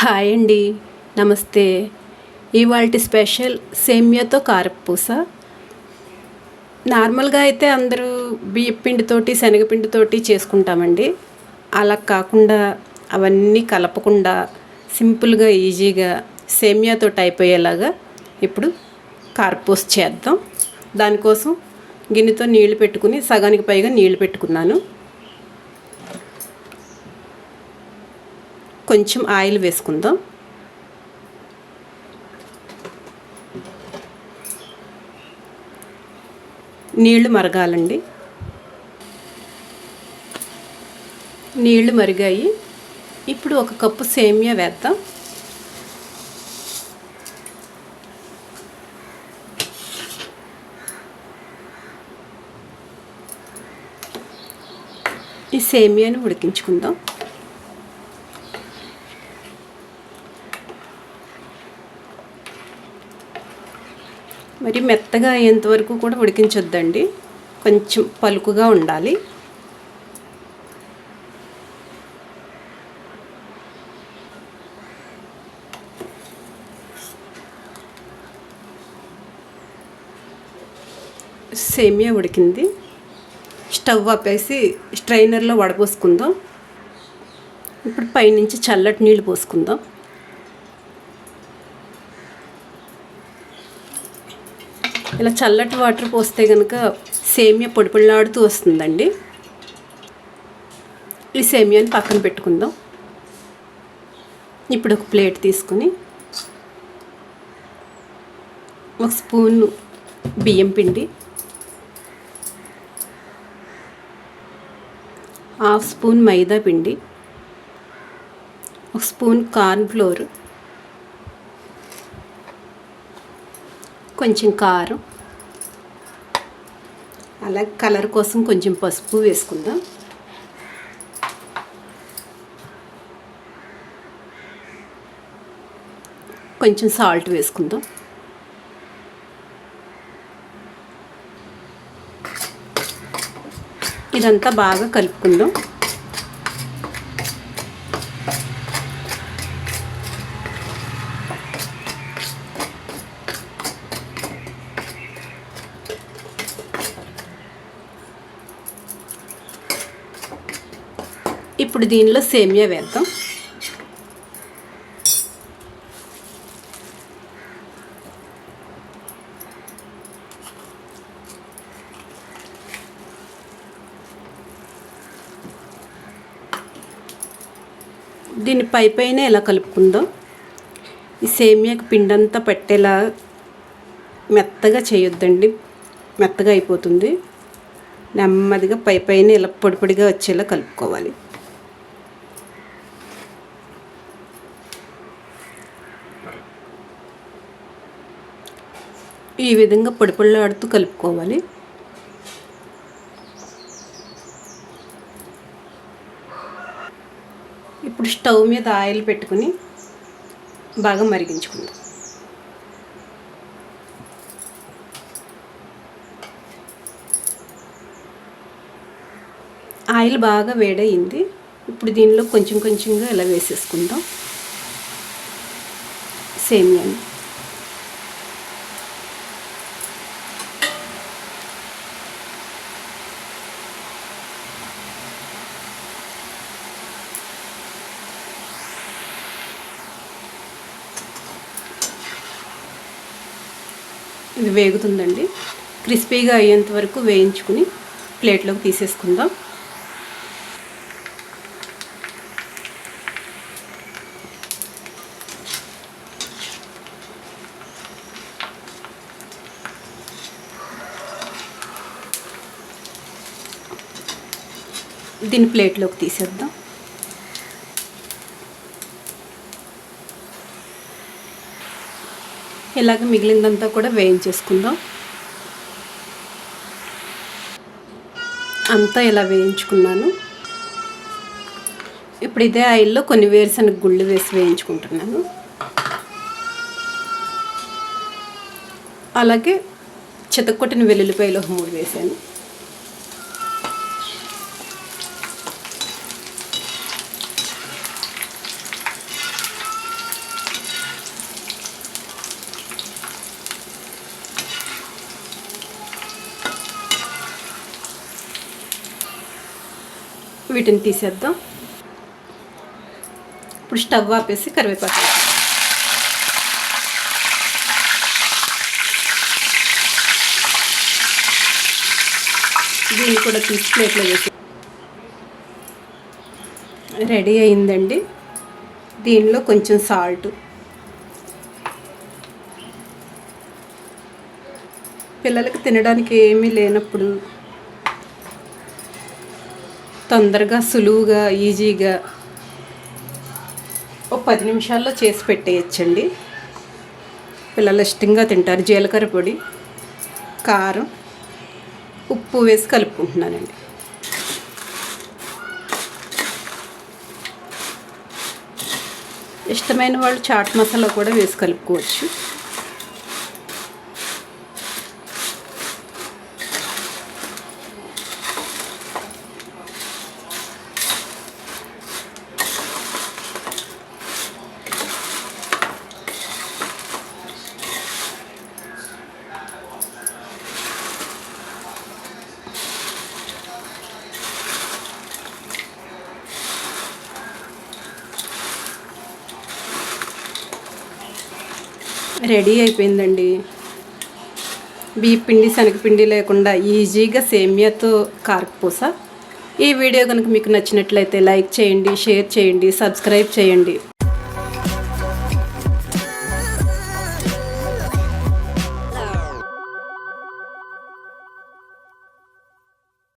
Hi అండి, నమస్తే. ఇవాల్టి స్పెషల్ సేమ్యాతో కారపూస. నార్మల్గా అయితే అందరూ బియ్యపిండితోటి శనగపిండితోటి చేసుకుంటామండి. అలా కాకుండా అవన్నీ కలపకుండా సింపుల్గా ఈజీగా సేమ్యాతో అయిపోయేలాగా ఇప్పుడు కారపూస చేద్దాం. దానికోసం గిన్నెతో నీళ్లు పెట్టుకుని సగానికి పైగా నీళ్లు పెట్టుకున్నాను. కొంచెం ఆయిల్ వేసుకుందాం. నీళ్లు మరగాలండి. నీళ్లు మరిగాయి. ఇప్పుడు 1 కప్పు సేమియా వేద్దాం. ఈ సేమియాని ఉడికించుకుందాం. మరి మెత్తగా అయ్యేంతవరకు కూడా ఉడికించొద్దండి, కొంచెం పలుకుగా ఉండాలి. సేమియా ఉడికింది. స్టవ్ ఆపేసి స్ట్రైనర్లో వడపోసుకుందాం. ఇప్పుడు పైనుంచి చల్లటి నీళ్ళు పోసుకుందాం. ఇలా చల్లటి వాటర్ పోస్తే కనుక సేమియా పొడి పొడిలాడుతూ వస్తుందండి. ఈ సేమియాని పక్కన పెట్టుకుందాం. ఇప్పుడు ఒక ప్లేట్ తీసుకుని 1 స్పూన్ బియ్యం పిండి, 1/2 స్పూన్ మైదా పిండి, 1 స్పూన్ కార్న్ ఫ్లోర్, కొంచెం కారం, అలాగే కలర్ కోసం కొంచెం పసుపు వేసుకుందాం. కొంచెం సాల్ట్ వేసుకుందాం. ఇదంతా బాగా కలుపుకుందాం. ఇప్పుడు దీనిలో సేమియా వేద్దాం. దీన్ని పైన ఎలా కలుపుకుందాం. ఈ సేమియాకి పిండంతా పట్టేలా మెత్తగా చేయొద్దండి, మెత్తగా అయిపోతుంది. నెమ్మదిగా పైన ఇలా పొడి పొడిగా వచ్చేలా కలుపుకోవాలి. ఈ విధంగా పొడి పొడిలాడుతూ కలుపుకోవాలి. ఇప్పుడు స్టవ్ మీద ఆయిల్ పెట్టుకుని బాగా మరిగించుకుందాం. ఆయిల్ బాగా వేడయింది. ఇప్పుడు దీనిలో కొంచెం కొంచెంగా ఇలా వేసేసుకుందాం సేమియాని. ఇది వేగుతుందండి. క్రిస్పీగా అయ్యేంత వరకు వేయించుకుని ప్లేట్లోకి తీసేసుకుందాం. దీన్ని ప్లేట్లోకి తీసేద్దాం. ఇలాగ మిగిలిందంతా కూడా వేయించేసుకుందాం. అంతా ఇలా వేయించుకున్నాను. ఇప్పుడు ఇదే ఆయిల్లో కొన్ని వేరుశనగ గుళ్ళు వేసి వేయించుకుంటున్నాను. అలాగే చితక్కొట్టిన వెల్లుల్లిపాయలు 3 వేసాను. వీటిని తీసేద్దాం. ఇప్పుడు స్టవ్ ఆపేసి కరివేపాకు దీన్ని కూడా తీసి ప్లేట్లో వేసి రెడీ అయిందండి. దీనిలో కొంచెం సాల్ట్, పిల్లలకి తినడానికి ఏమీ లేనప్పుడు తొందరగా సులువుగా ఈజీగా 10 నిమిషాల్లో చేసి పెట్టేయచ్చండి. పిల్లలు ఇష్టంగా తింటారు. జీలకర్ర పొడి, కారం, ఉప్పు వేసి కలుపుకుంటున్నానండి. ఇష్టమైన వాళ్ళు చాట్ మసాలా కూడా వేసి కలుపుకోవచ్చు. రెడీ అయిపోయిందండి. బియ్యం పిండి, శనగపిండి లేకుండా ఈజీగా సేమియాతో కారపూస. ఈ వీడియో కనుక మీకు నచ్చినట్లయితే లైక్ చేయండి, షేర్ చేయండి, సబ్స్క్రైబ్ చేయండి.